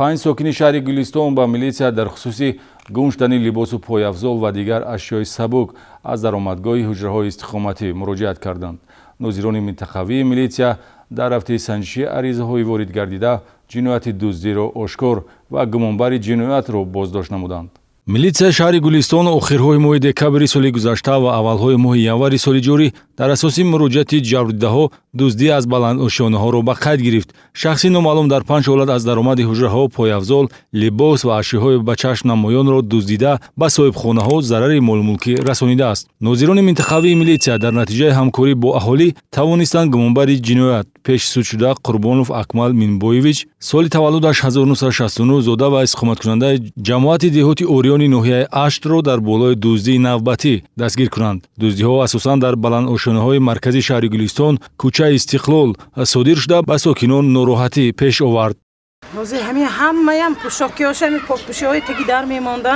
5 сокини шаҳри Гулистон ба милитсия дар хусуси гум шудани либосу пойафзол ва дигар ашёи сабук аз даромадгоҳи ҳуҷраҳои истиқоматӣ муроҷиат карданд. нозирони минтақавии милитсия дар рафтаи санҷиши аризаҳои ворид гардида ҷинояти дуздиро ошкор ва гумонбари ҷиноятро боздошт намуданд. милитсия шаҳри Гулистон охирҳои моҳи декабри соли гузашта ва аввалҳои моҳи январи соли ҷорӣ дар асоси муроҷиати ҷабрдидаҳо дуздӣ аз баландошонаҳоро ба қайд гирифт. шахси номаълум дар 5 ҳолат аз даромади ҳуҷраҳо, пойафзол, либос ва ашёҳои ба чашм намоёнро дуздида ба соҳибхонаҳо зарари молмулкӣ расонидааст. нозирони минтақавии милитсия дар натиҷаи ҳамкорӣ бо аҳолӣ тавонистанд гумонбари ҷиноят пеши судшуда Қурбонов Акмал Минбоевич соли таваллудаш 1969 зода ва иstiqomatkунандаи ҷамоати деҳоти орёни ноҳияи Аштро дар болои дуздии навбатӣ дастгир кунанд. дуздиҳо асосан дар баландошонаҳои маркази шаҳри Гулистон, кӯчаи Истиқлол содир шуда ба сокинон нороҳатӣ пеш овард. ҳамаям пӯшокиёшами попӯшиҳои таги дар мемонда,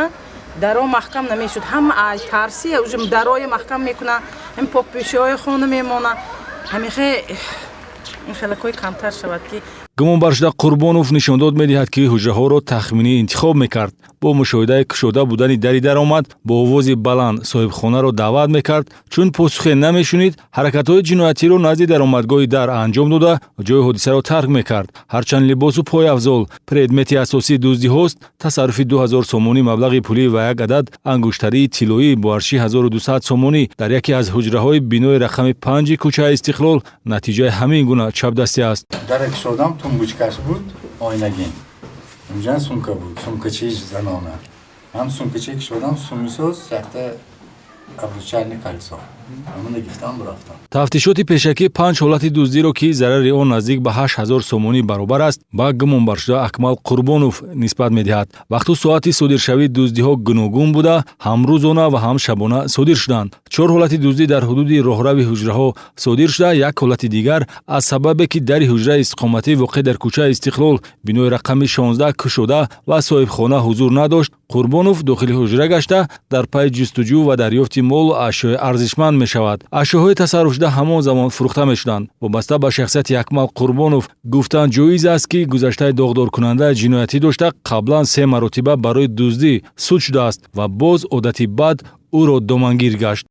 даро маҳкам намешуд. ҳама ай тарсия уже дарои маҳкам мекуна, ин попӯшиҳои хона мемона. ҳамихе хелакои камтар шавад ки гумонбаршуда Қурбонов нишон дод медиҳад ки ҳуҷраҳоро тахминӣ интихоб мекард. бо мушоҳидаи кушода будани дари даромад бо овози баланд соҳибхонаро даъват мекард. чун посухе намешунид, ҳаракатҳои ҷиноятиро назди даромадгоҳи дар анҷом дода ҷои ҳодисаро тарк мекард. ҳарчанд либосу пойафзол предмети асосии дуздиҳост, тасарруфи 2000 сомонӣ маблағи пулӣ ва як адад ангуштарии тиллоӣ бо арши 1200 сомонӣ дар яке аз ҳуҷраҳои бинои рақами 5 кӯчаи Истиқлол натиҷаи ҳамин гуна чапдастӣ аст. Тумбучкаш буд, ойнагин. Унҷа сумка буд, сумкачи занона. Ҳам сумкачи кушодам, сумисоз, якта абручайни калисо. Ҳамона гифтам рафтам. тафтишоти пешакӣ 5 ҳолати дуздиро ки зарари он наздик ба 8000 сомонӣ баробар аст, ба гумонбаршуда Акмал Қурбонов нисбат медиҳад. вақту соати содиршавии дуздиҳо гуногун буда, ҳам рӯзона ва ҳам шабона содир шуданд. 4 ҳолати дуздӣ дар ҳудуди роҳрави ҳуҷраҳо содир шуда, як ҳолати дигар аз сабабе ки дари ҳуҷраи истиқоматӣ воқеъ дар кӯчаи Истиқлол бинои рақами 16 кушода ва соҳибхона ҳузур надошт, Қурбонов дохили ҳуҷра гашта дар пайи ҷустуҷӯ ва дарёфти молу ашёи арзишманд мешавад. ашёҳои тасарруфшуда ҳамон замон фурӯхта мешуданд. вобаста ба шахсияти Акмал Қурбонов гуфтан ҷоиз аст ки гузаштаи доғдоркунандаи ҷиноятӣ дошта, қаблан 3 маротиба барои дуздӣ суд шудааст ва боз одати бад ӯро домангир гашт.